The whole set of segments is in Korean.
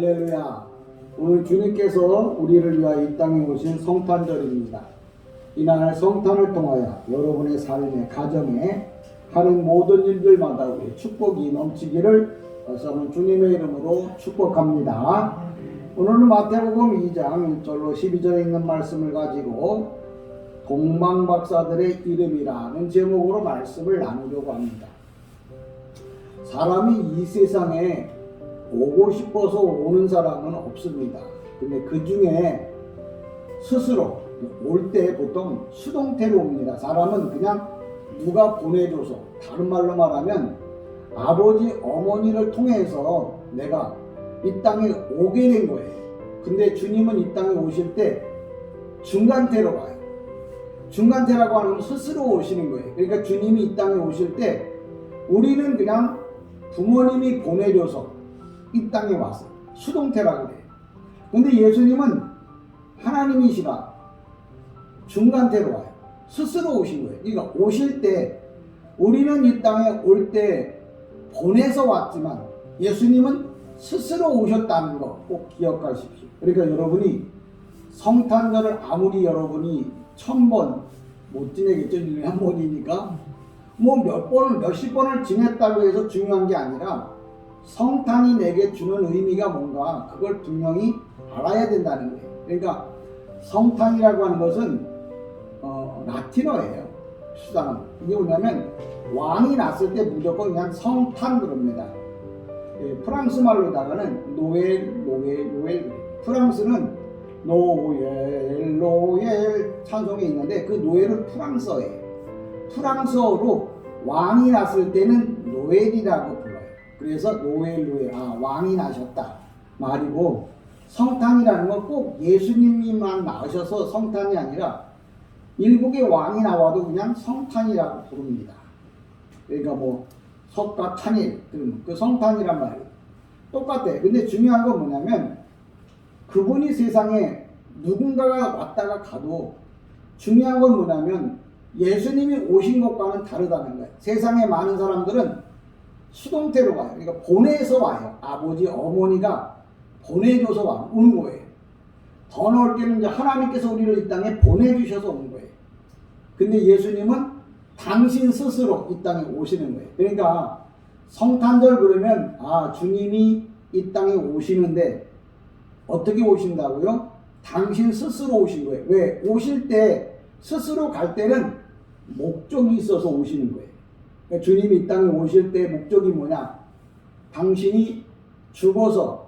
할렐루야. 오늘 주님께서 우리를 위하여 이 땅에 오신 성탄절입니다. 이날 성탄을 통하여 여러분의 삶의 가정에 하는 모든 일들마다 우리 축복이 넘치기를 다시 주님의 이름으로 축복합니다. 오늘은 마태복음 2장 1절로 12절에 있는 말씀을 가지고 동방박사들의 이름이라는 제목으로 말씀을 나누려고 합니다. 사람이 이 세상에 오고 싶어서 오는 사람은 없습니다. 근데 그 중에 스스로 올 때 보통 수동태로 옵니다. 사람은 그냥 누가 보내줘서, 다른 말로 말하면 아버지 어머니를 통해서 내가 이 땅에 오게 된 거예요. 근데 주님은 이 땅에 오실 때 중간태로 와요. 중간태라고 하는 건 스스로 오시는 거예요. 그러니까 주님이 이 땅에 오실 때 우리는 그냥 부모님이 보내줘서 이 땅에 왔어요. 수동태라고 그래요. 근데 예수님은 하나님이시라 중간태로 와요. 스스로 오신 거예요. 그러니까 오실 때 우리는 이 땅에 올 때 보내서 왔지만 예수님은 스스로 오셨다는 거 꼭 기억하십시오. 그러니까 여러분이 성탄절을 아무리 여러분이 1000번 못 지내겠죠. 1년에 한 번이니까 뭐 몇십 번을 지냈다고 해서 중요한 게 아니라 성탄이 내게 주는 의미가 뭔가 그걸 분명히 알아야 된다는 거예요. 그러니까 성탄이라고 하는 것은 라틴어예요. 수단은 이게 뭐냐면 왕이 났을 때 무조건 그냥 성탄 그럽니다. 프랑스 말로다가는 노엘. 프랑스는 노엘 찬송에 있는데 그 노엘은 프랑스어예요. 프랑스어로 왕이 났을 때는 노엘이라고 불러요. 그래서 노엘 왕이 나셨다 말이고, 성탄이라는 건 꼭 예수님만 나오셔서 성탄이 아니라 일국의 왕이 나와도 그냥 성탄이라고 부릅니다. 그러니까 뭐 석가 탄일 그 성탄이란 말이에요. 똑같아. 근데 중요한 건 뭐냐면 그분이 세상에 누군가가 왔다가 가도 중요한 건 뭐냐면 예수님이 오신 것과는 다르다는 거예요. 세상에 많은 사람들은 수동태로 와요. 그러니까 보내서 와요. 아버지 어머니가 보내줘서 오는 거예요. 더 넓게는 이제 하나님께서 우리를 이 땅에 보내주셔서 오는 거예요. 근데 예수님은 당신 스스로 이 땅에 오시는 거예요. 그러니까 성탄절 그러면 주님이 이 땅에 오시는데 어떻게 오신다고요? 당신 스스로 오신 거예요. 왜? 오실 때 스스로 갈 때는 목적이 있어서 오시는 거예요. 그러니까 주님이 이 땅에 오실 때 목적이 뭐냐? 당신이 죽어서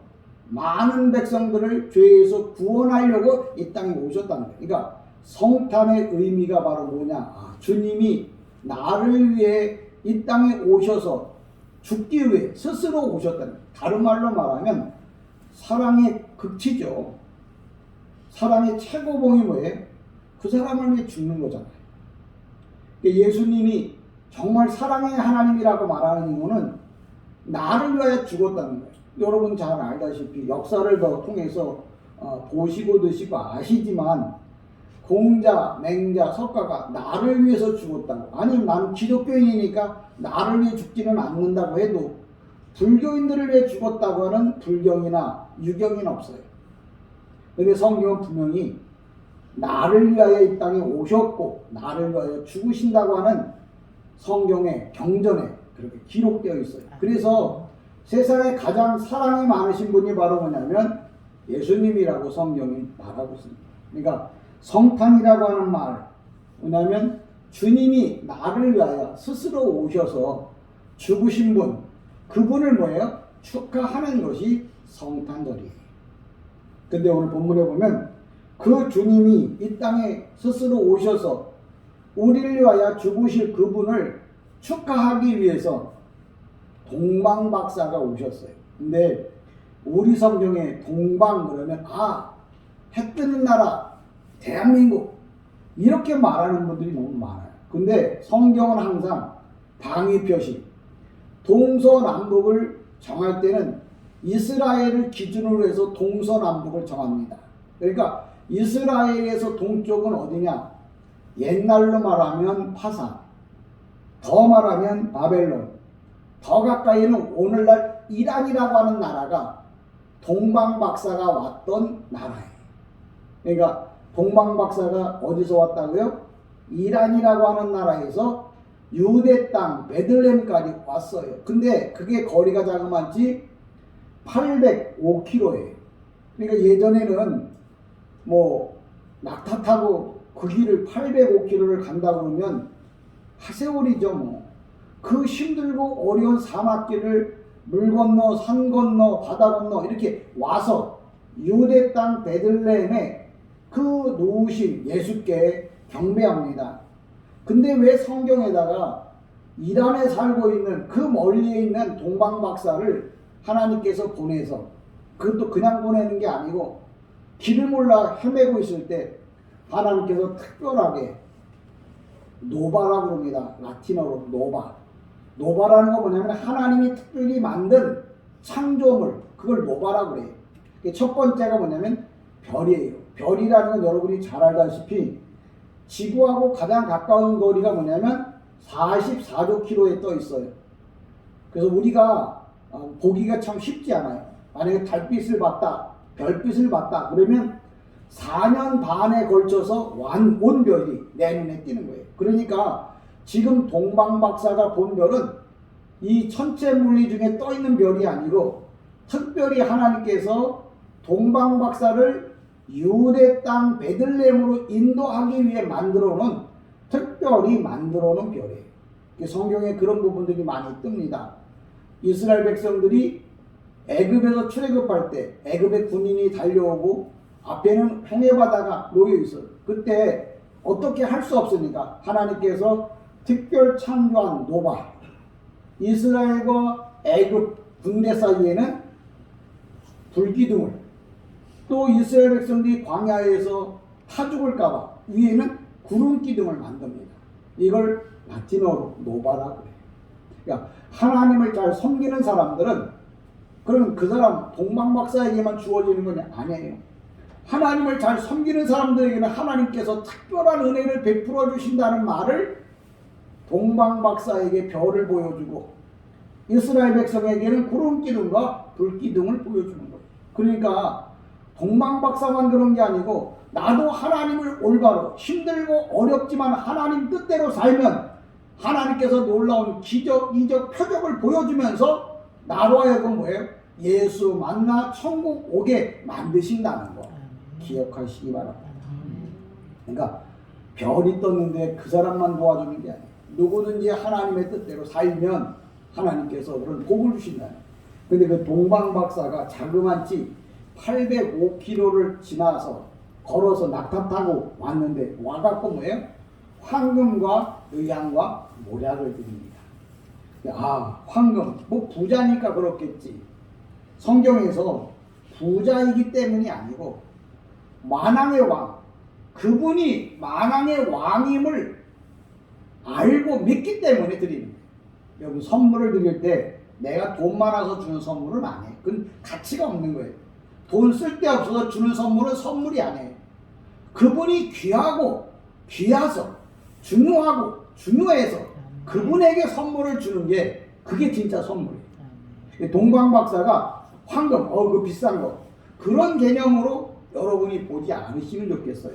많은 백성들을 죄에서 구원하려고 이 땅에 오셨다는 거예요. 그러니까 성탄의 의미가 바로 뭐냐? 주님이 나를 위해 이 땅에 오셔서 죽기 위해 스스로 오셨다는 거예요. 다른 말로 말하면 사랑의 극치죠. 사랑의 최고봉이 뭐예요? 그 사람을 위해 죽는 거잖아요. 그러니까 예수님이 정말 사랑의 하나님이라고 말하는 이유는 나를 위하여 죽었다는 거예요. 여러분 잘 알다시피 역사를 더 통해서 보시고 드시고 아시지만 공자, 맹자, 석가가 나를 위해서 죽었다고. 아니 나는 기독교인이니까 나를 위해 죽지는 않는다고 해도 불교인들을 위해 죽었다고 하는 불경이나 유경이는 없어요. 그런데 성경은 분명히 나를 위하여 이 땅에 오셨고 나를 위하여 죽으신다고 하는 성경의 경전에 그렇게 기록되어 있어요. 그래서 세상에 가장 사랑이 많으신 분이 바로 뭐냐면 예수님이라고 성경이 말하고 있습니다. 그러니까 성탄이라고 하는 말 뭐냐면 주님이 나를 위하여 스스로 오셔서 죽으신 분, 그분을 뭐예요? 축하하는 것이 성탄절이에요. 근데 오늘 본문에 보면 그 주님이 이 땅에 스스로 오셔서 우리를 위하여 죽으실 그분을 축하하기 위해서 동방박사가 오셨어요. 근데 우리 성경에 동방 그러면 해 뜨는 나라 대한민국 이렇게 말하는 분들이 너무 많아요. 근데 성경은 항상 방위표시 동서남북을 정할 때는 이스라엘을 기준으로 해서 동서남북을 정합니다. 그러니까 이스라엘에서 동쪽은 어디냐? 옛날로 말하면 파산, 더 말하면 바벨론, 더 가까이는 오늘날 이란이라고 하는 나라가 동방박사가 왔던 나라예요. 그러니까 동방박사가 어디서 왔다고요? 이란이라고 하는 나라에서 유대 땅 베들레헴까지 왔어요. 근데 그게 거리가 자그마치 805km예요. 그러니까 예전에는 뭐 낙타 타고 그 길을 805km를 간다 그러면 하세월이죠 뭐. 그 힘들고 어려운 사막길을 물 건너 산 건너 바다 건너 이렇게 와서 유대 땅 베들레헴에 그 누우신 예수께 경배합니다. 근데 왜 성경에다가 이란에 살고 있는 그 멀리에 있는 동방박사를 하나님께서 보내서, 그것도 그냥 보내는 게 아니고 길을 몰라 헤매고 있을 때 하나님께서 특별하게 노바라고 합니다. 라틴어로 노바. 노바라는 거 뭐냐면 하나님이 특별히 만든 창조물, 그걸 노바라고 그래요. 첫 번째가 뭐냐면 별이에요. 별이라는 건 여러분이 잘 알다시피 지구하고 가장 가까운 거리가 뭐냐면 44조 킬로에 떠 있어요. 그래서 우리가 보기가 참 쉽지 않아요. 만약에 달빛을 봤다, 별빛을 봤다 그러면 4년 반에 걸쳐서 온 별이 내 눈에 띄는 거예요. 그러니까 지금 동방박사가 본 별은 이 천체 물리 중에 떠 있는 별이 아니고 특별히 하나님께서 동방박사를 유대 땅 베들레헴으로 인도하기 위해 만들어 놓은, 특별히 만들어 놓은 별이에요. 성경에 그런 부분들이 많이 뜹니다. 이스라엘 백성들이 애굽에서 출애굽할 때 애굽의 군인이 달려오고 앞에는 홍해바다가 놓여 있어요. 그때 어떻게 할 수 없으니까 하나님께서 특별 창조한 노바, 이스라엘과 애굽 군대 사이에는 불기둥을, 또 이스라엘 백성들이 광야에서 타 죽을까봐 위에는 구름기둥을 만듭니다. 이걸 라틴어로 노바라고 해요. 그러니까 하나님을 잘 섬기는 사람들은, 그럼 그 사람 동방박사에게만 주어지는 건 아니에요. 하나님을 잘 섬기는 사람들에게는 하나님께서 특별한 은혜를 베풀어 주신다는 말을 동방박사에게 별을 보여주고 이스라엘 백성에게는 구름기둥과 불기둥을 보여주는 거예요. 그러니까 동방박사만 그런 게 아니고 나도 하나님을 올바로 힘들고 어렵지만 하나님 뜻대로 살면 하나님께서 놀라운 기적, 이적, 표적을 보여주면서 나로 하여금 뭐예요? 예수 만나 천국 오게 만드신다는 거 기억하시기 바랍니다. 그러니까 별이 떴는데 그 사람만 도와주는 게 아니에요. 누구든지 하나님의 뜻대로 살면 하나님께서 그런 복을 주신다는 거예요. 근데 그 동방박사가 자그마치 805km를 지나서 걸어서 낙타 타고 왔는데 와갖고 뭐예요? 황금과 의향과 모략을 드립니다. 황금, 뭐 부자니까 그렇겠지. 성경에서 부자이기 때문이 아니고 만왕의 왕, 그분이 만왕의 왕임을 알고 믿기 때문에 드리는 거예요. 여러분 선물을 드릴 때 내가 돈 많아서 주는 선물은 아니에요. 그건 가치가 없는 거예요. 돈 쓸데없어서 주는 선물은 선물이 아니에요. 그분이 귀하고 귀해서 중요하고 중요해서 그분에게 선물을 주는 게 그게 진짜 선물이에요. 동방박사가 황금, 그 비싼 거 그런 개념으로 여러분이 보지 않으시면 좋겠어요.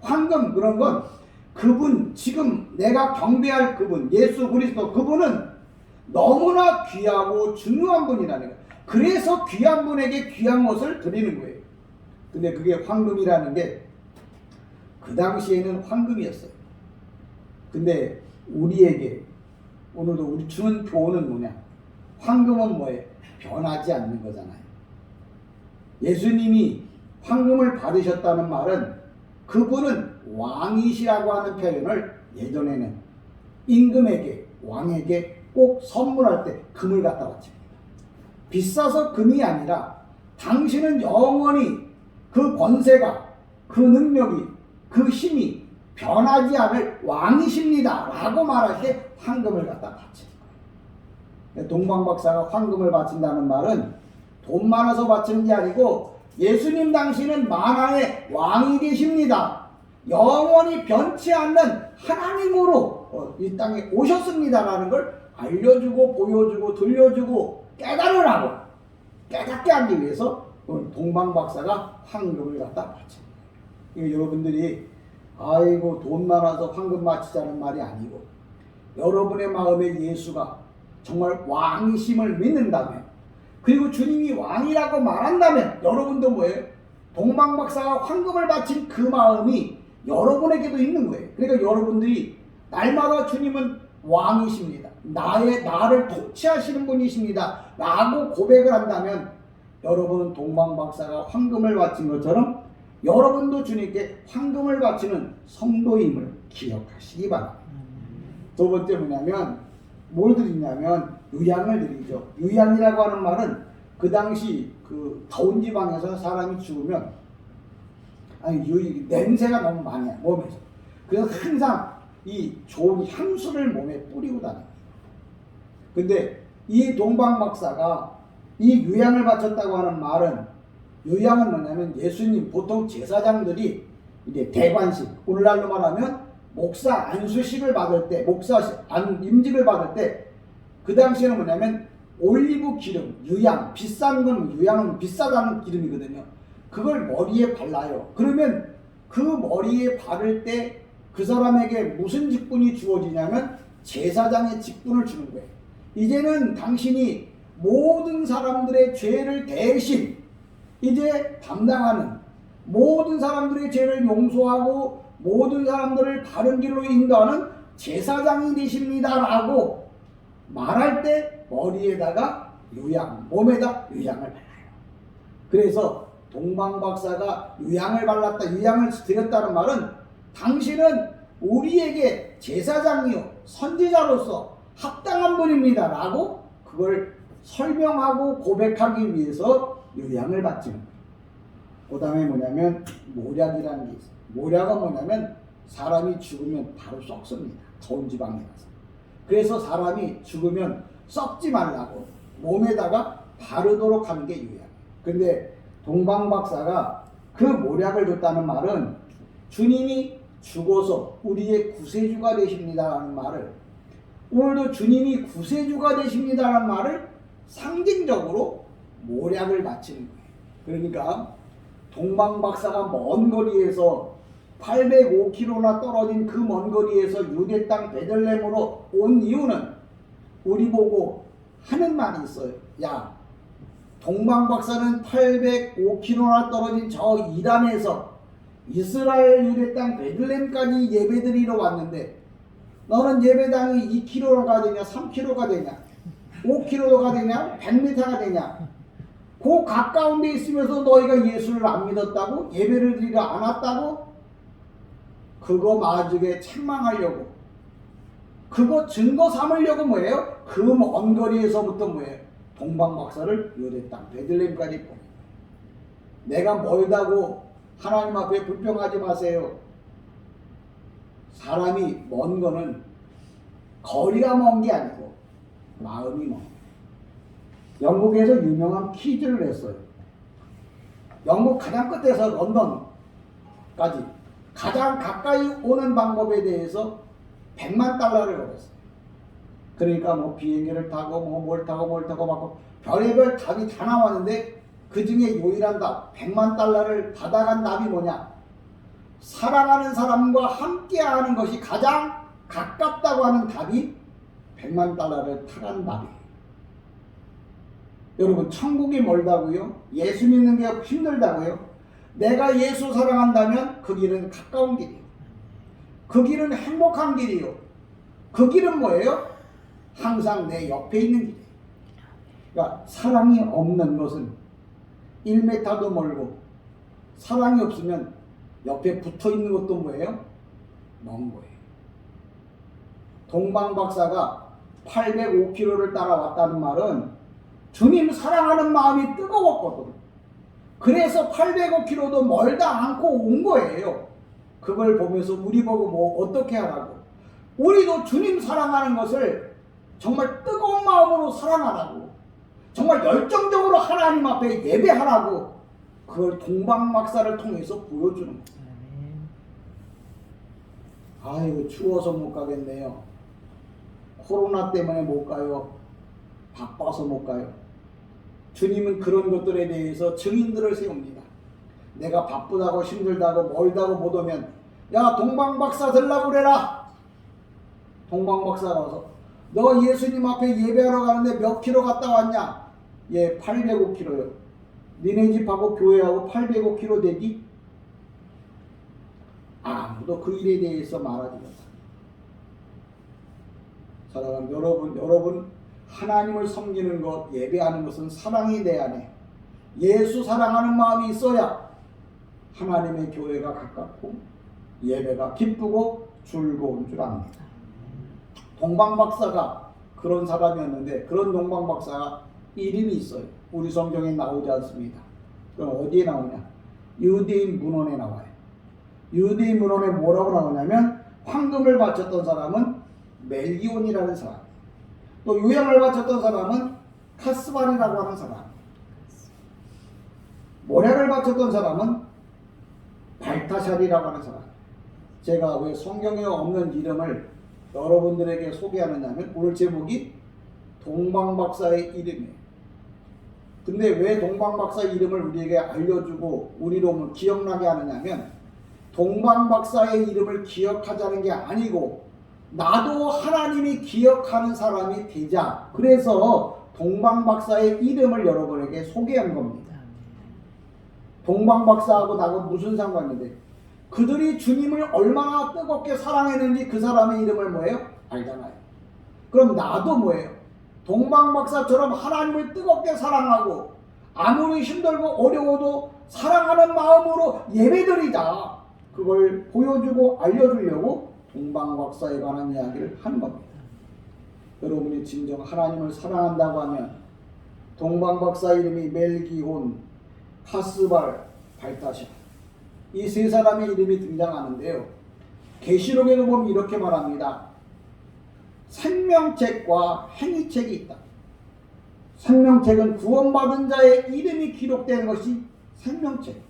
황금 그런 건 그분, 지금 내가 경배할 그분, 예수 그리스도, 그분은 너무나 귀하고 중요한 분이라는 거예요. 그래서 귀한 분에게 귀한 것을 드리는 거예요. 근데 그게 황금이라는 게 그 당시에는 황금이었어요. 근데 우리에게 오늘도 우리 주는 교훈은 뭐냐? 황금은 뭐예요? 변하지 않는 거잖아요. 예수님이 황금을 받으셨다는 말은 그분은 왕이시라고 하는 표현을 예전에는 임금에게, 왕에게 꼭 선물할 때 금을 갖다 바칩니다. 비싸서 금이 아니라 당신은 영원히 그 권세가, 그 능력이, 그 힘이 변하지 않을 왕이십니다 라고 말할 때 황금을 갖다 바치는 거예요. 동방박사가 황금을 바친다는 말은 돈 많아서 바치는 게 아니고 예수님 당신은 만왕의 왕이 되십니다. 영원히 변치 않는 하나님으로 이 땅에 오셨습니다라는 걸 알려주고 보여주고 들려주고 깨달으라고, 깨닫게 하기 위해서 동방 박사가 황금을 갖다 바친 거예요. 여러분들이 아이고 돈 많아서 황금 바치자는 말이 아니고, 여러분의 마음에 예수가 정말 왕이심을 믿는다면, 그리고 주님이 왕이라고 말한다면 여러분도 뭐예요? 동방 박사가 황금을 바친 그 마음이 여러분에게도 있는 거예요. 그러니까 여러분들이 날마다 주님은 왕이십니다, 나를 통치하시는 분이십니다 라고 고백을 한다면, 여러분은 동방 박사가 황금을 바친 것처럼 여러분도 주님께 황금을 바치는 성도임을 기억하시기 바랍니다. 두 번째 뭐냐면, 뭘 드리냐면 유향을 드리죠. 유향이라고 하는 말은 그 당시 그 더운 지방에서 사람이 죽으면 냄새가 너무 많이 나요, 몸에서. 그래서 항상 이 좋은 향수를 몸에 뿌리고 다닙니다. 근데 이 동방 박사가 이 유향을 바쳤다고 하는 말은, 유향은 뭐냐면 예수님 보통 제사장들이 이제 대관식, 오늘날로 말하면 목사 안수식을 받을 때, 임직을 받을 때 그 당시에는 뭐냐면 올리브 기름, 유향, 비싼 건, 유향은 비싸다는 기름이거든요. 그걸 머리에 발라요. 그러면 그 머리에 바를 때 그 사람에게 무슨 직분이 주어지냐면 제사장의 직분을 주는 거예요. 이제는 당신이 모든 사람들의 죄를 대신 이제 담당하는, 모든 사람들의 죄를 용서하고 모든 사람들을 바른 길로 인도하는 제사장이 되십니다 라고 말할 때 머리에다가 유향, 몸에다 유향을 발라요. 그래서 동방 박사가 유향을 발랐다, 유향을 드렸다는 말은 당신은 우리에게 제사장이요 선지자로서 합당한 분입니다 라고 그걸 설명하고 고백하기 위해서 유향을 바치는 거예요. 그 다음에 뭐냐면 모략이라는 게 있어요. 모략은 뭐냐면 사람이 죽으면 바로 썩습니다, 더운 지방에 가서. 그래서 사람이 죽으면 썩지 말라고 몸에다가 바르도록 하는 게 유향. 근데 동방 박사가 그 모략을 줬다는 말은 주님이 죽어서 우리의 구세주가 되십니다라는 말을, 오늘도 주님이 구세주가 되십니다라는 말을 상징적으로 모략을 바치는 거예요. 그러니까 동방 박사가 먼 거리에서 805km나 떨어진 그 먼 거리에서 유대 땅 베들레헴으로 온 이유는 우리 보고 하는 말이 있어요. 야, 동방 박사는 805km나 떨어진 저 이란에서 이스라엘 유대 땅 베들레헴까지 예배드리러 왔는데 너는 예배당이 2km가 되냐 3km가 되냐 5km가 되냐 100m가 되냐, 그 가까운 데 있으면서 너희가 예수를 안 믿었다고? 예배를 드리러 안 왔다고? 그거 마주게 책망하려고, 그거 증거 삼으려고 뭐예요? 그 먼 거리에서부터 뭐예요? 동방 박사를 유대 땅 베들레헴까지 보내. 내가 멀다고 하나님 앞에 불평하지 마세요. 사람이 먼 거는 거리가 먼 게 아니고 마음이 먼 거예요. 영국에서 유명한 퀴즈를 했어요. 영국 가장 끝에서 런던까지 가장 가까이 오는 방법에 대해서 100만 달러를 걸었어요. 그러니까 뭐 비행기를 타고 뭘 타고 막 별의별 답이 다 나왔는데 그 중에 유일한 답 100만 달러를 받아간 답이 뭐냐? 사랑하는 사람과 함께하는 것이 가장 가깝다고 하는 답이 100만 달러를 타간 답이에요. 여러분, 천국이 멀다고요? 예수 믿는 게 힘들다고요? 내가 예수 사랑한다면 그 길은 가까운 길이에요. 그 길은 행복한 길이에요. 그 길은 뭐예요? 항상 내 옆에 있는 길이에요. 그러니까 사랑이 없는 것은 1m도 멀고, 사랑이 없으면 옆에 붙어 있는 것도 뭐예요? 먼 거예요. 동방 박사가 805km를 따라왔다는 말은 주님 사랑하는 마음이 뜨거웠거든. 그래서 805km도 멀다 않고 온 거예요. 그걸 보면서 우리 보고 뭐 어떻게 하라고? 우리도 주님 사랑하는 것을 정말 뜨거운 마음으로 사랑하라고, 정말 열정적으로 하나님 앞에 예배하라고, 그걸 동방 박사를 통해서 보여주는 거예요. 아이고, 추워서 못 가겠네요. 코로나 때문에 못 가요. 바빠서 못 가요. 주님은 그런 것들에 대해서 증인들을 세웁니다. 내가 바쁘다고 힘들다고 멀다고 못 오면 야 동방박사 들라고 그래라. 동방박사가 와서 너 예수님 앞에 예배하러 가는데 몇 킬로 갔다 왔냐? 예 805킬로요. 니네 집하고 교회하고 805킬로 되니? 아무도 그 일에 대해서 말하지 못합니다. 사랑하는 여러분 하나님을 섬기는 것, 예배하는 것은 사랑이 내 안에 예수 사랑하는 마음이 있어야 하나님의 교회가 가깝고 예배가 기쁘고 즐거운 줄 압니다. 동방박사가 그런 사람이었는데 그런 동방박사가 이름이 있어요. 우리 성경에 나오지 않습니다. 그럼 어디에 나오냐? 유대인 문헌에 나와요. 유대인 문헌에 뭐라고 나오냐면 황금을 바쳤던 사람은 멜기온이라는 사람, 또 유향을 바쳤던 사람은 카스반이라고 하는 사람, 모략을 바쳤던 사람은 발타샬이라고 하는 사람. 제가 왜 성경에 없는 이름을 여러분들에게 소개하느냐면 오늘 제목이 동방박사의 이름이에요. 근데 왜 동방박사 이름을 우리에게 알려주고 우리로 기억나게 하느냐면 동방박사의 이름을 기억하자는 게 아니고 나도 하나님이 기억하는 사람이 되자. 그래서 동방박사의 이름을 여러분에게 소개한 겁니다. 동방박사하고 나하고 무슨 상관인데 그들이 주님을 얼마나 뜨겁게 사랑했는지 그 사람의 이름을 뭐예요? 알잖아요. 그럼 나도 뭐예요? 동방박사처럼 하나님을 뜨겁게 사랑하고 아무리 힘들고 어려워도 사랑하는 마음으로 예배드리자. 그걸 보여주고 알려주려고 동방박사에 관한 이야기를 하는 겁니다. 여러분이 진정 하나님을 사랑한다고 하면 동방박사 이름이 멜기온, 카스발, 발타샤 이 세 사람의 이름이 등장하는데요. 계시록에도 보면 이렇게 말합니다. 생명책과 행위책이 있다. 생명책은 구원받은 자의 이름이 기록되는 것이 생명책.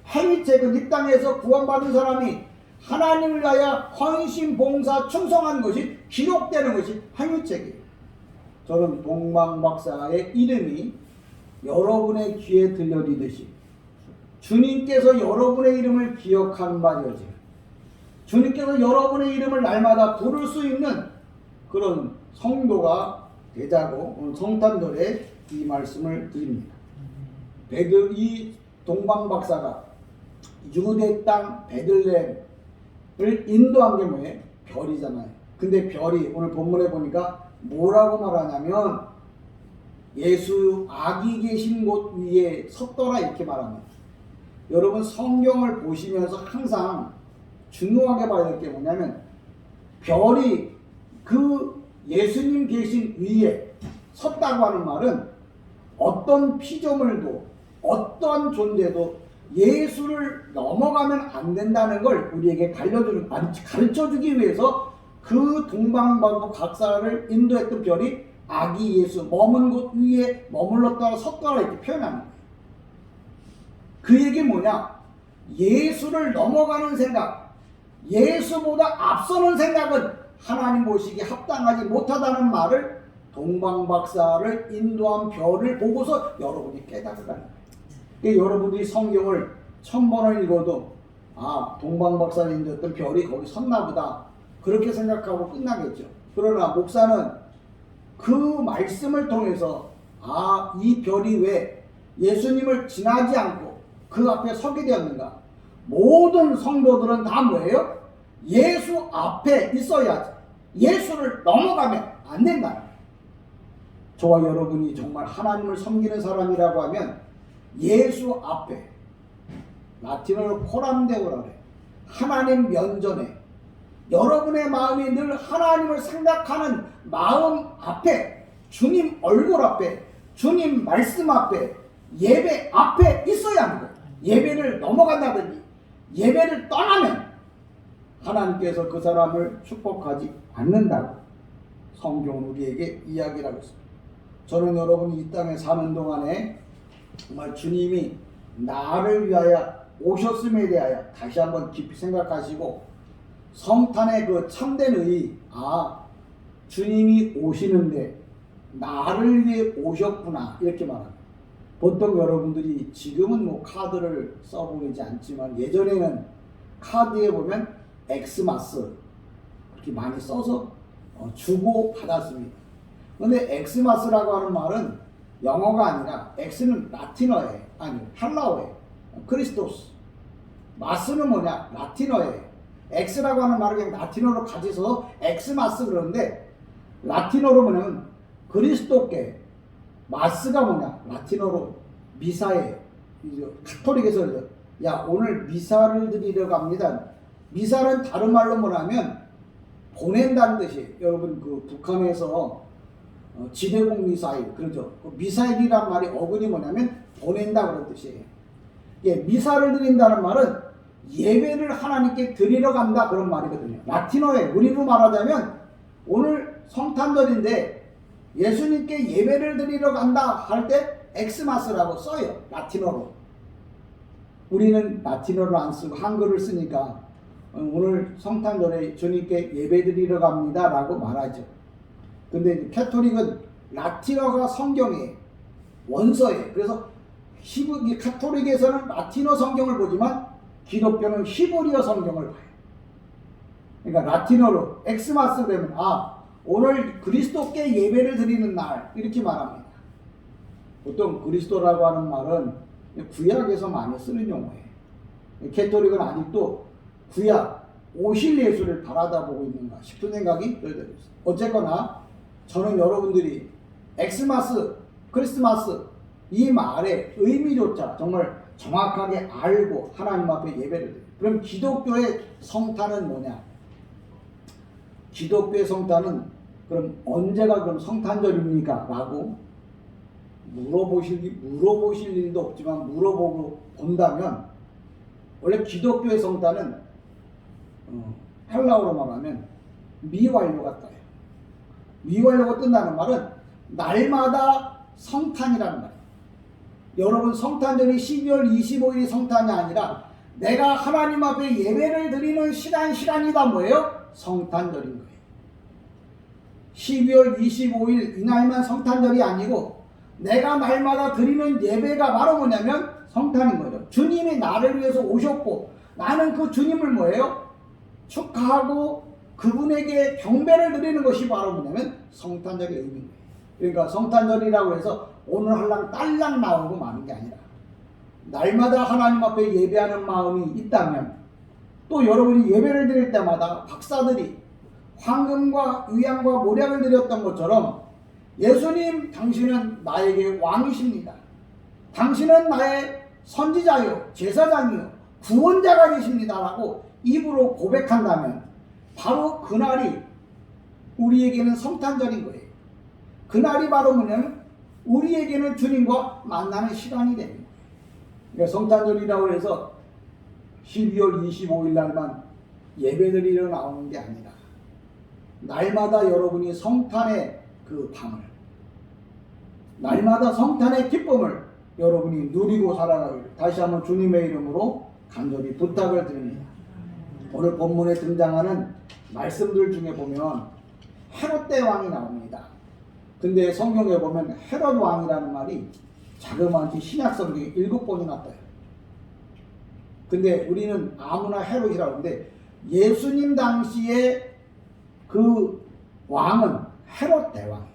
행위책은 이 땅에서 구원받은 사람이 하나님을 위하여 헌신, 봉사, 충성한 것이 기록되는 것이 행위책이에요. 저는 동방박사의 이름이 여러분의 귀에 들려지듯이 주님께서 여러분의 이름을 기억한 바 되어지는, 주님께서 여러분의 이름을 날마다 부를 수 있는 그런 성도가 되자고 오늘 성탄절에 이 말씀을 드립니다. 이 동방박사가 유대 땅 베들레헴을 인도한 게 뭐예요? 별이잖아요. 근데 별이 오늘 본문에 보니까 뭐라고 말하냐면 예수 아기 계신 곳 위에 섰더라 이렇게 말합니다. 여러분 성경을 보시면서 항상 중요하게 봐야 될 게 뭐냐면 별이 그 예수님 계신 위에 섰다고 하는 말은 어떤 피조물도 어떠한 존재도 예수를 넘어가면 안 된다는 걸 우리에게 가르쳐주기 위해서 그 동방박사를 인도했던 별이 아기 예수 머문 곳 위에 머물렀다가 섰다가 이렇게 표현하는 거예요. 그 얘기 뭐냐? 예수를 넘어가는 생각, 예수보다 앞서는 생각은 하나님 보시기에 합당하지 못하다는 말을 동방박사를 인도한 별을 보고서 여러분이 깨달으라는 거예요. 그러니까 여러분들이 성경을 1000번을 읽어도 동방박사를 인도했던 별이 거기 섰나 보다 그렇게 생각하고 끝나겠죠. 그러나 목사는 그 말씀을 통해서 이 별이 왜 예수님을 지나지 않고 그 앞에 서게 되었는가? 모든 성도들은 다 뭐예요? 예수 앞에 있어야지. 예수를 넘어가면 안 된다. 저와 여러분이 정말 하나님을 섬기는 사람이라고 하면 예수 앞에, 라틴어로 코람데오라 그래. 하나님 면전에 여러분의 마음이 늘 하나님을 생각하는 마음 앞에, 주님 얼굴 앞에, 주님 말씀 앞에, 예배 앞에 있어야 하는 거예요. 예배를 넘어간다든지 예배를 떠나면 하나님께서 그 사람을 축복하지 않는다고 성경은 우리에게 이야기를 하고 있습니다. 저는 여러분이 이 땅에 사는 동안에 정말 주님이 나를 위하여 오셨음에 대하여 다시 한번 깊이 생각하시고 성탄의 그 참된 의의, 주님이 오시는데 나를 위해 오셨구나 이렇게 말합니다. 보통 여러분들이 지금은 뭐 카드를 써보이지 않지만 예전에는 카드에 보면 엑스마스 이렇게 많이 써서 주고 받았습니다. 그런데 엑스마스라고 하는 말은 영어가 아니라 엑스는 라틴어예요. 아니 헬라어예요. 크리스토스. 마스는 뭐냐? 라틴어예요. 엑스라고 하는 말을 그냥 라틴어로 가지서 엑스마스 그러는데 라틴어로 뭐냐면 그리스도께, 마스가 뭐냐? 라틴어로 미사에, 카톨릭에서 야 오늘 미사를 드리러 갑니다. 미사는 다른 말로 뭐냐면 보낸다는 뜻이에요. 여러분 그 북한에서 지대공 미사일 그러죠. 그 미사일이란 말이 어근이 뭐냐면 보낸다 그런 뜻이에요. 예, 미사를 드린다는 말은 예배를 하나님께 드리러 간다 그런 말이거든요. 라틴어에 우리로 말하자면 오늘 성탄절인데 예수님께 예배를 드리러 간다 할 때 엑스마스라고 써요. 라틴어로. 우리는 라틴어를 안 쓰고 한글을 쓰니까 오늘 성탄절에 주님께 예배 드리러 갑니다 라고 말하죠. 근데 캐톨릭은 라틴어가 성경의 원서예요. 그래서 카톨릭에서는 라틴어 성경을 보지만 기독교는 히브리어 성경을 봐요. 그러니까 라틴어로 엑스마스 되면 오늘 그리스도께 예배를 드리는 날 이렇게 말합니다. 보통 그리스도라고 하는 말은 구약에서 많이 쓰는 용어예요. 캐톨릭은 아직도 구약 오실 예수를 바라다보고 있는가 싶은 생각이 들어요. 어쨌거나 저는 여러분들이 엑스마스, 크리스마스 이 말의 의미조차 정말 정확하게 알고 하나님 앞에 예배를 드려요. 그럼 기독교의 성탄은 뭐냐? 기독교의 성탄은 그럼 언제가 그럼 성탄절입니까? 라고 물어보실 일도 없지만 물어보고 본다면 원래 기독교의 성탄은 헬라어로 말하면 미완료가 떠요. 미완료가 뜬다는 말은 날마다 성탄이라는 말이에요. 여러분 성탄절이 12월 25일이 성탄이 아니라 내가 하나님 앞에 예배를 드리는 시간이다 뭐예요? 성탄절인 거예요. 12월 25일 이날만 성탄절이 아니고 내가 날마다 드리는 예배가 바로 뭐냐면 성탄인 거죠. 주님이 나를 위해서 오셨고 나는 그 주님을 뭐예요? 축하하고 그분에게 경배를 드리는 것이 바로 뭐냐면 성탄절의 의미인 거예요. 그러니까 성탄절이라고 해서 오늘 할랑 딸랑 나오고 마는 게 아니라 날마다 하나님 앞에 예배하는 마음이 있다면 또 여러분이 예배를 드릴 때마다 박사들이 황금과 유향과 모략을 드렸던 것처럼 예수님 당신은 나에게 왕이십니다. 당신은 나의 선지자요 제사장이요 구원자가 되십니다 라고 입으로 고백한다면 바로 그날이 우리에게는 성탄절인 거예요. 그날이 바로 뭐냐면 우리에게는 주님과 만나는 시간이 됩니다. 그러니까 성탄절이라고 해서 12월 25일 날만 예배드리러 나오는 게 아니라 날마다 여러분이 성탄의 그 밤을 날마다 성탄의 기쁨을 여러분이 누리고 살아가길 다시 한번 주님의 이름으로 간절히 부탁을 드립니다. 오늘 본문에 등장하는 말씀들 중에 보면 헤롯 대왕이 나옵니다. 근데 성경에 보면 헤롯 왕이라는 말이 자그마치 신약 성경에 7번이나 떠요. 근데 우리는 아무나 헤롯이라고 하는데 예수님 당시에 그 왕은 헤롯 대왕,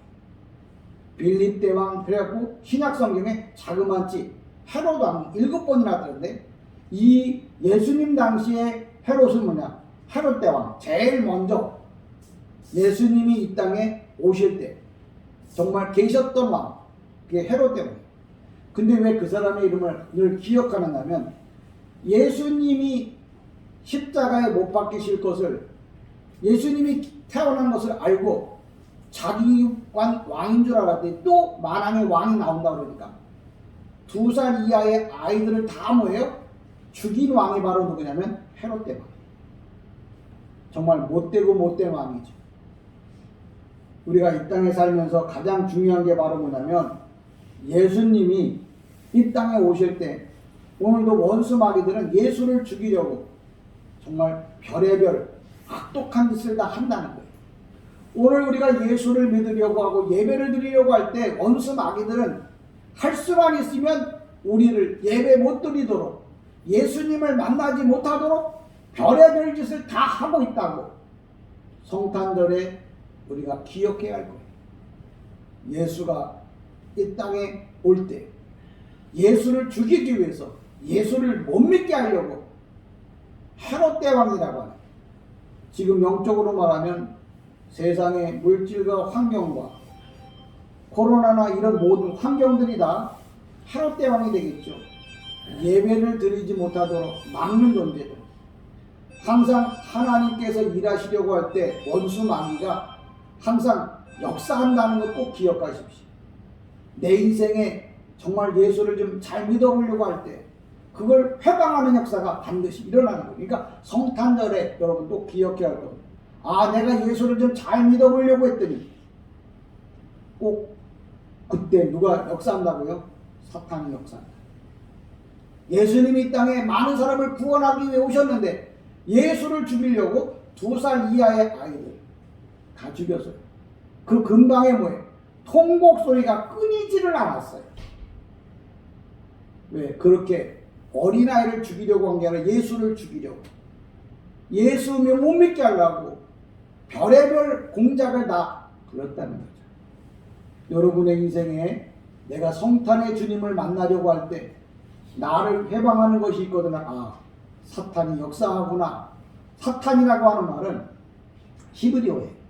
빌립 대왕 그래갖고 신약 성경에 자그마치 헤롯 왕 7번이나 뜨는데 이 예수님 당시에 헤롯은 뭐냐? 헤롯 대왕 제일 먼저 예수님이 이 땅에 오실 때 정말 계셨던 왕 그게 헤롯 대왕. 근데 왜 그 사람의 이름을 늘 기억하느냐면 예수님이 십자가에 못 박히실 것을 예수님이 태어난 것을 알고 자기 왕인 줄 알았더니 또 만왕의 왕이 나온다 그러니까 2살 이하의 아이들을 다 뭐예요? 죽인 왕이 바로 누구냐면 헤롯 대왕. 정말 못되고 못된 왕이죠. 우리가 이 땅에 살면서 가장 중요한 게 바로 뭐냐면 예수님이 이 땅에 오실 때 오늘도 원수 마귀들은 예수를 죽이려고 정말 별의별 악독한 짓을 다 한다는 거예요. 오늘 우리가 예수를 믿으려고 하고 예배를 드리려고 할 때 원수 마귀들은 할 수만 있으면 우리를 예배 못 드리도록, 예수님을 만나지 못하도록 별의별 짓을 다 하고 있다고 성탄절에 우리가 기억해야 할 거예요. 예수가 이 땅에 올 때 예수를 죽이기 위해서, 예수를 못 믿게 하려고 헤롯 대왕이라고 하는, 지금 영적으로 말하면 세상의 물질과 환경과 코로나나 이런 모든 환경들이 다 헤롯 대왕이 되겠죠. 예배를 드리지 못하도록 막는 존재들. 항상 하나님께서 일하시려고 할 때 원수 마귀가 항상 역사한다는 것 꼭 기억하십시오. 내 인생에 정말 예수를 좀 잘 믿어보려고 할 때 그걸 회방하는 역사가 반드시 일어나는 거예요. 그러니까 성탄절에 여러분 또 기억해야 할 겁니다. 아, 내가 예수를 좀 잘 믿어보려고 했더니 꼭 그때 누가 역사한다고요? 사탄이 역사한다. 예수님이 이 땅에 많은 사람을 구원하기 위해 오셨는데 예수를 죽이려고 2살 이하의 아이들 다 죽였어요. 그 근방에 뭐예요? 통곡 소리가 끊이지를 않았어요. 왜? 그렇게 어린아이를 죽이려고 한 게 아니라 예수를 죽이려고, 예수면 못 믿게 하려고 별의별 공작을 다 불렀다는 거죠. 여러분의 인생에 내가 성탄의 주님을 만나려고 할 때 나를 해방하는 것이 있거든. 아, 사탄이 역사하구나. 사탄이라고 하는 말은 히브리어예요.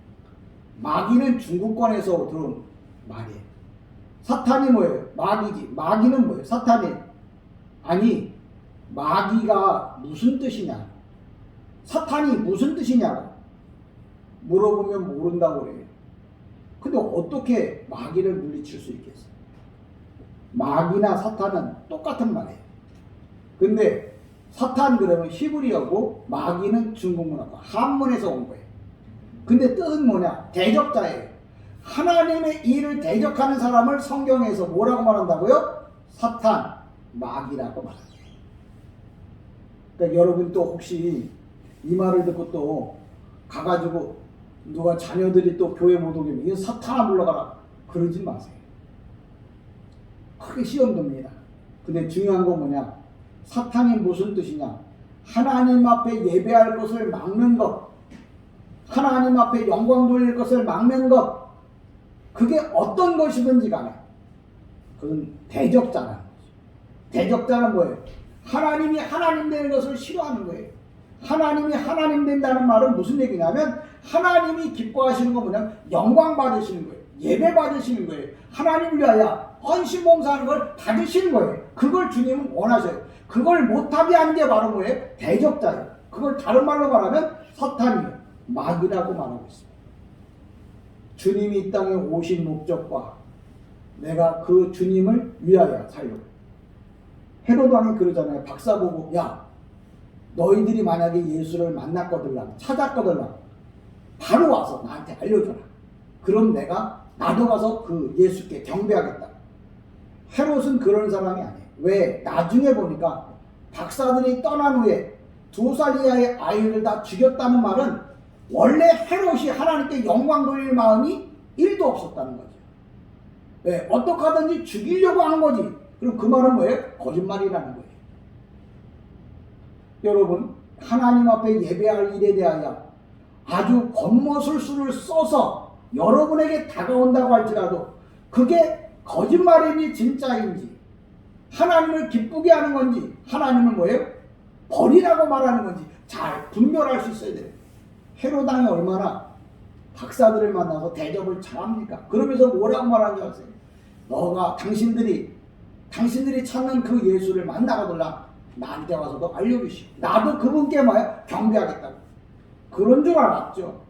마귀는 중국권에서 들어온 말이에요. 사탄이 뭐예요? 마귀지. 마귀는 뭐예요? 사탄이. 아니, 마귀가 무슨 뜻이냐? 사탄이 무슨 뜻이냐고 물어보면 모른다고 그래요. 근데 어떻게 마귀를 물리칠 수 있겠어요? 마귀나 사탄은 똑같은 말이에요. 근데 사탄 그러면 히브리어고 마귀는 중국 문화고 한문에서 온 거예요. 근데 뜻은 뭐냐? 대적자예요. 하나님의 일을 대적하는 사람을 성경에서 뭐라고 말한다고요? 사탄, 마귀라고 말합니다. 그러니까 여러분 또 혹시 이 말을 듣고 또 가가지고 누가 자녀들이 또 교회 못 오게 하면 이거 사탄아 물러가라 그러지 마세요. 크게 시험 듭니다. 근데 중요한 건 뭐냐? 사탄이 무슨 뜻이냐? 하나님 앞에 예배할 것을 막는 것, 하나님 앞에 영광 돌릴 것을 막는 것, 그게 어떤 것이든지 간에 그건 대적자라는 거죠. 대적자는 뭐예요? 하나님이 하나님 되는 것을 싫어하는 거예요. 하나님이 하나님 된다는 말은 무슨 얘기냐면 하나님이 기뻐하시는 건 뭐냐면 영광 받으시는 거예요. 예배 받으시는 거예요. 하나님을 위하여 헌신봉사하는 걸 받으시는 거예요. 그걸 주님은 원하셔요. 그걸 못하게 하는 게 바로 뭐예요? 대적자예요. 그걸 다른 말로 말하면 사탄이에요. 마귀라고 말하고 있습니다. 주님이 이 땅에 오신 목적과 내가 그 주님을 위하여 살려고. 헤롯 왕이 그러잖아요. 박사 보고, 야, 너희들이 만약에 예수를 만났거들라, 찾았거들라, 바로 와서 나한테 알려줘라. 그럼 내가 나도 가서 그 예수께 경배하겠다. 헤롯은 그런 사람이 아니에요. 왜? 나중에 보니까 박사들이 떠난 후에 2살 이하의 아이를 다 죽였다는 말은 원래 헤롯이 하나님께 영광 돌릴 마음이 1도 없었다는 거죠. 왜? 어떻게 하든지 죽이려고 한 거지. 그럼 그 말은 뭐예요? 거짓말이라는 거예요. 여러분, 하나님 앞에 예배할 일에 대하여 아주 겉모술수를 써서 여러분에게 다가온다고 할지라도 그게 거짓말인지 진짜인지, 하나님을 기쁘게 하는 건지, 하나님을 뭐예요? 버리라고 말하는 건지 잘 분별할 수 있어야 돼요. 헤롯 왕이 얼마나 박사들을 만나서 대접을 잘합니까? 그러면서 뭐라고 말하는지 아세요? 너가 당신들이 찾는 그 예수를 만나거들라 나한테 와서도 알려주시고 나도 그분께 뭐야? 경배하겠다고. 그런 줄 알았죠.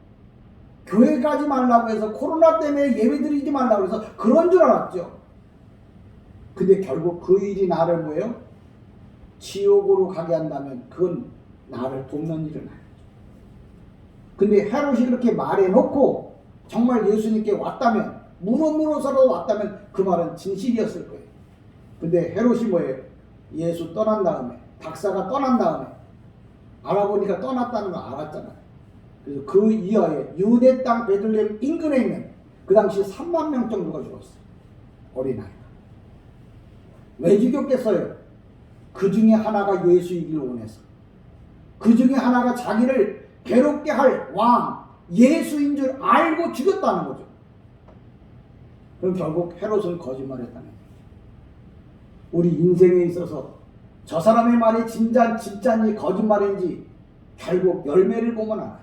교회 가지 말라고 해서 코로나 때문에 예배 드리지 말라고 해서 그런 줄 알았죠. 근데 결국 그 일이 나를 뭐예요? 지옥으로 가게 한다면 그건 나를 돕는 일은 아니죠. 근데 헤롯이 그렇게 말해놓고 정말 예수님께 왔다면, 물어서라도 왔다면 그 말은 진실이었을 거예요. 근데 헤롯이 뭐예요? 예수 떠난 다음에, 박사가 떠난 다음에 알아보니까 떠났다는 거 알았잖아요. 그래서 그 이하에 유대 땅 베들레헴 인근에 있는 그 당시 3만 명 정도가 죽었어요. 어린아이가. 왜 죽였겠어요? 그 중에 하나가 예수이길 원해서. 그 중에 하나가 자기를 괴롭게 할 왕, 예수인 줄 알고 죽였다는 거죠. 그럼 결국 헤롯은 거짓말했다는 거예요. 우리 인생에 있어서 저 사람의 말이 진짜인지 거짓말인지 결국 열매를 보면 알아요.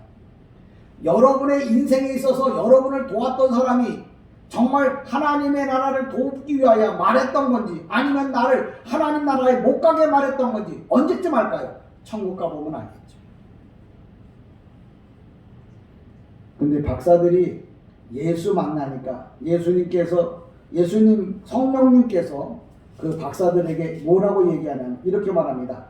여러분의 인생에 있어서 여러분을 도왔던 사람이 정말 하나님의 나라를 돕기 위하여 말했던 건지 아니면 나를 하나님 나라에 못 가게 말했던 건지 언제쯤 알까요? 천국 가보면 알겠죠. 근데 박사들이 예수 만나니까 예수님 성령님께서 그 박사들에게 뭐라고 얘기하냐면 이렇게 말합니다.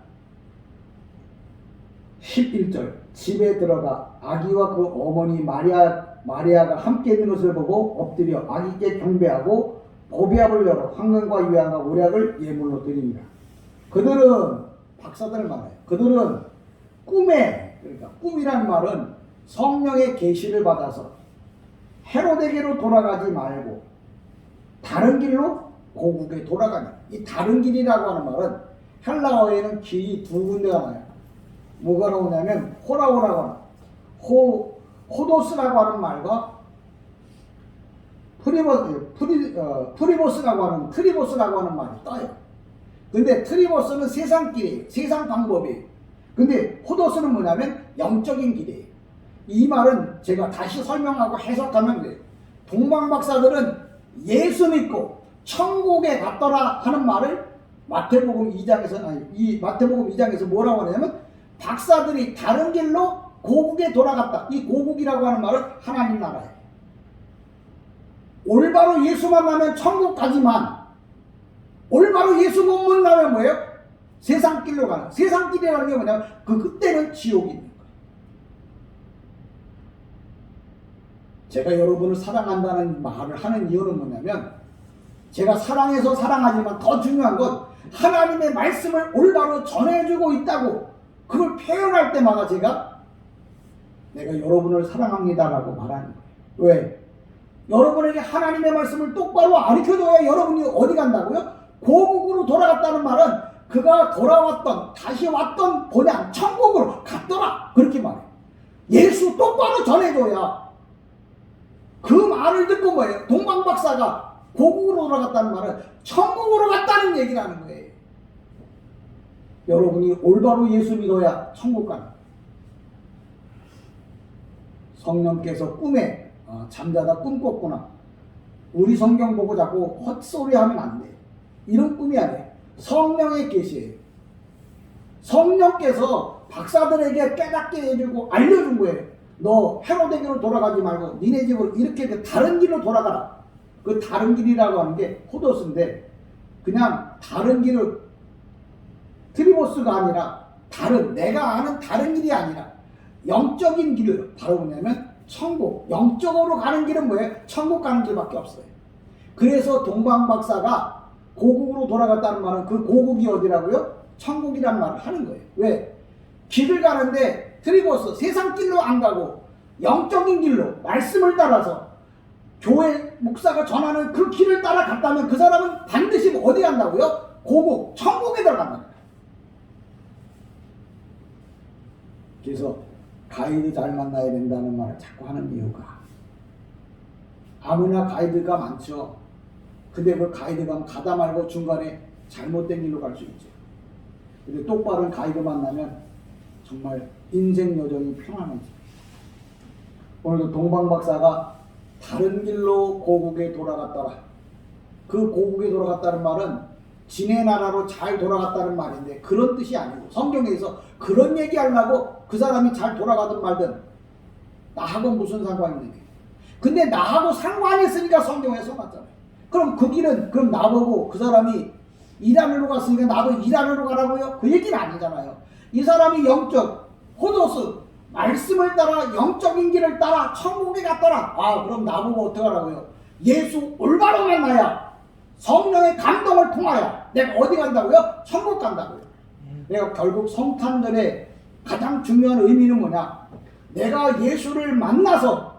11절 집에 들어가 아기와 그 어머니 마리아가 함께 있는 것을 보고 엎드려 아기께 경배하고 보배압을 열어 황금과 유향과 모략을 예물로 드립니다. 그들은 박사들 말해요. 그들은 그러니까 꿈이란 말은 성령의 계시를 받아서 헤롯에게로 돌아가지 말고 다른 길로 고국에 돌아가는, 이 다른 길이라고 하는 말은 헬라어에는 길이 두 군데가 나와요. 뭐가 나오냐면 호라오라고 하는 호도스라고 하는 말과 트리보스라고 하는 말이 떠요. 근데 트리보스는 세상 길이에요. 세상 방법이에요. 근데 호도스는 뭐냐면 영적인 길이에요. 이 말은 제가 다시 설명하고 해석하면 돼요. 동방박사들은 예수 믿고 천국에 갔더라 하는 말을 마태복음 2장에서 뭐라고 하냐면 박사들이 다른 길로 고국에 돌아갔다. 이 고국이라고 하는 말은 하나님 나라예요. 올바로 예수 만나면 천국 가지만 올바로 예수 못 만나면 뭐예요? 세상 길로 가는. 세상 길이라는 게 뭐냐면 그때는 지옥이 있는 거예요. 제가 여러분을 사랑한다는 말을 하는 이유는 뭐냐면 제가 사랑해서 사랑하지만 더 중요한 건 하나님의 말씀을 올바로 전해주고 있다고 그걸 표현할 때마다 내가 여러분을 사랑합니다라고 말하는 거예요. 왜? 여러분에게 하나님의 말씀을 똑바로 가르쳐줘야 여러분이 어디 간다고요? 고국으로 돌아갔다는 말은 그가 다시 왔던 본향 천국으로 갔더라 그렇게 말해요. 예수 똑바로 전해줘야. 그 말을 듣고 뭐예요? 동방박사가 고국으로 돌아갔다는 말은 천국으로 갔다는 얘기라는 거예요. 여러분이 올바로 예수 믿어야 천국 가는 거예요. 성령께서 꿈에 잠자다 꿈 꿨구나. 우리 성경 보고 자꾸 헛소리 하면 안 돼. 이런 꿈이 아니에요. 성령의 계시예요. 성령께서 박사들에게 깨닫게 해주고 알려준 거예요. 너 헤롯에게로 돌아가지 말고 니네 집으로 이렇게 다른 길로 돌아가라. 그 다른 길이라고 하는 게 호도스인데 그냥 다른 길을 트리보스가 아니라 내가 아는 다른 길이 아니라 영적인 길을 바로 뭐냐면 천국. 영적으로 가는 길은 뭐예요? 천국 가는 길밖에 없어요. 그래서 동방박사가 고국으로 돌아갔다는 말은 그 고국이 어디라고요? 천국이란 말을 하는 거예요. 왜? 길을 가는데 트리보스 세상 길로 안 가고 영적인 길로 말씀을 따라서 교회 목사가 전하는 그 길을 따라갔다면 그 사람은 반드시 어디 간다고요? 고국, 천국에 들어간다. 그래서 가이드 잘 만나야 된다는 말을 자꾸 하는 이유가 아무나 가이드가 많죠. 근데 그 가이드가 가다 말고 중간에 잘못된 길로 갈 수 있죠. 근데 똑바른 가이드 만나면 정말 인생 여정이 편안해져. 오늘도 동방박사가 다른 길로 고국에 돌아갔더라. 그 고국에 돌아갔다는 말은 지네 나라로 잘 돌아갔다는 말인데 그런 뜻이 아니고 성경에서 그런 얘기하려고 그 사람이 잘 돌아가든 말든 나하고 무슨 상관이 있는 게. 근데 나하고 상관이 있으니까 성경에 써놨잖아요. 그럼 그 길은 그럼 나보고 그 사람이 이란으로 갔으니까 나도 이란으로 가라고요? 그 얘기는 아니잖아요. 이 사람이 영적 호도스 말씀을 따라 영적인 길을 따라 천국에 갔더라. 그럼 나보고 어떡하라고요? 예수 올바로 만나야 성령의 감동을 통하여 내가 어디 간다고요? 천국 간다고요. 내가 결국 성탄절의 가장 중요한 의미는 뭐냐? 내가 예수를 만나서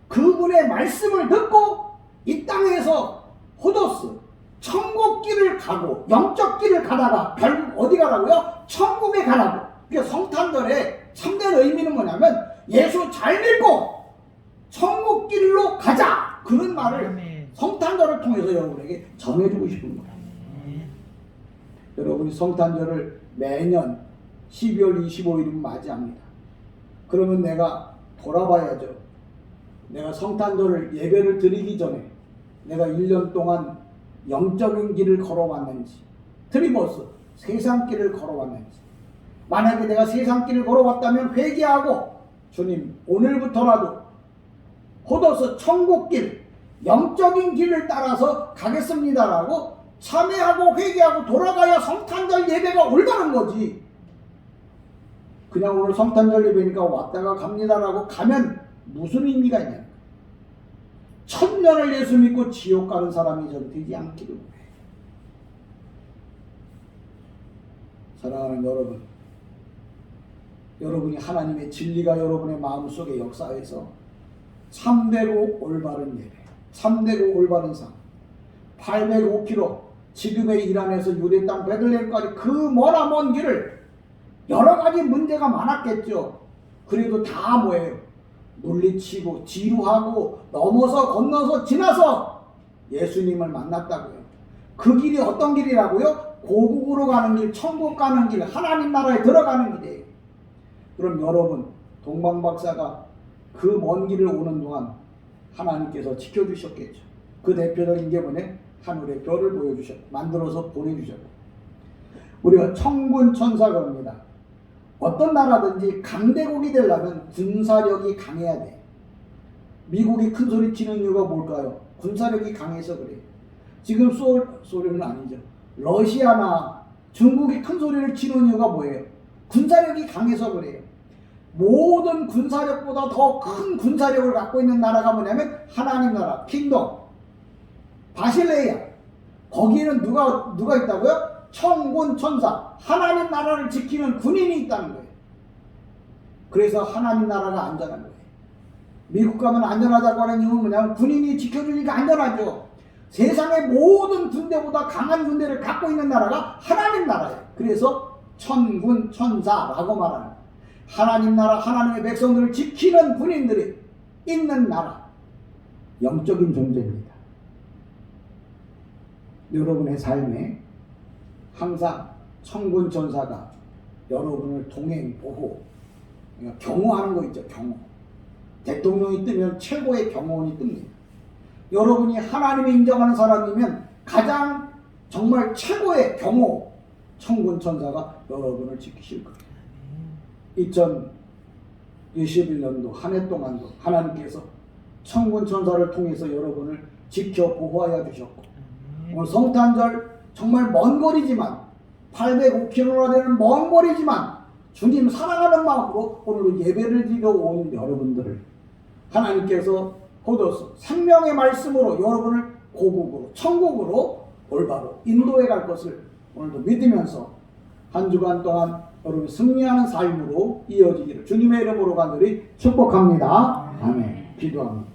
그분의 말씀을 듣고 이 땅에서 호도스 천국 길을 가고 영적 길을 가다가 결국 어디 가라고요? 천국에 가라고. 그러니까 성탄절의 참된 의미는 뭐냐면 예수 잘 믿고 천국 길로 가자, 그런 말을 성탄절을 통해서 여러분에게 전해주고 싶은 거예요. 여러분이 성탄절을 매년 12월 25일이면 맞이합니다. 그러면 내가 돌아봐야죠. 내가 성탄절을 예배를 드리기 전에 내가 1년 동안 영적인 길을 걸어왔는지, 트리버스 세상 길을 걸어왔는지. 만약에 내가 세상 길을 걸어왔다면 회개하고 주님 오늘부터라도 호도서 천국길 영적인 길을 따라서 가겠습니다라고 참회하고 회개하고 돌아가야 성탄절 예배가 올바른 거지. 그냥 오늘 성탄절 예배니까 왔다가 갑니다라고 가면 무슨 의미가 있냐. 천년을 예수 믿고 지옥 가는 사람이 전 되지 않기를 바래. 사랑하는 여러분, 여러분이 하나님의 진리가 여러분의 마음속에 역사해서 참되고 올바른 예배, 참되고 올바른 삶, 805km 지금의 이란에서 유대 땅 베들레헴까지 그 먼 길을 여러 가지 문제가 많았겠죠. 그래도 다 뭐예요? 물리치고 지루하고 넘어서 건너서 지나서 예수님을 만났다고요. 그 길이 어떤 길이라고요? 고국으로 가는 길, 천국 가는 길, 하나님 나라에 들어가는 길이에요. 그럼 여러분, 동방박사가 그 먼 길을 오는 동안 하나님께서 지켜주셨겠죠. 그 대표적인 게 뭐냐? 하늘의 별을 보여주셨고 만들어서 보내주셨고. 우리가 천군 천사가 옵니다. 어떤 나라든지 강대국이 되려면 군사력이 강해야 돼. 미국이 큰 소리 치는 이유가 뭘까요? 군사력이 강해서 그래요. 지금 소련은 아니죠. 러시아나 중국이 큰 소리를 치는 이유가 뭐예요? 군사력이 강해서 그래요. 모든 군사력보다 더 큰 군사력을 갖고 있는 나라가 뭐냐면 하나님 나라, 킹덤, 바실레이아. 거기에는 누가 있다고요? 천군 천사, 하나님 나라를 지키는 군인이 있다는 거예요. 그래서 하나님 나라가 안전한 거예요. 미국 가면 안전하다고 하는 이유는 뭐냐면 군인이 지켜주니까 안전하죠. 세상의 모든 군대보다 강한 군대를 갖고 있는 나라가 하나님 나라예요. 그래서 천군 천사라고 말하는 거예요. 하나님 나라, 하나님의 백성들을 지키는 군인들이 있는 나라, 영적인 존재입니다. 여러분의 삶에 항상 천군 천사가 여러분을 동행, 보호, 경호하는 거 있죠. 경호. 대통령이 뜨면 최고의 경호원이 뜹니다. 여러분이 하나님이 인정하는 사람이면 가장 정말 최고의 경호, 천군 천사가 여러분을 지키실 거예요. 2021년도 한 해 동안도 하나님께서 천군 천사를 통해서 여러분을 지켜 보호하여 주셨고, 오늘 성탄절 정말 먼 거리지만 805km나 되는 먼 거리지만 주님 사랑하는 마음으로 오늘 예배를 드리러 온 여러분들을 하나님께서 호도서 생명의 말씀으로 여러분을 고국으로 천국으로 올바로 인도해 갈 것을 오늘도 믿으면서 한 주간 동안 여러분 승리하는 삶으로 이어지기를 주님의 이름으로 간절히 축복합니다. 아멘. 기도합니다.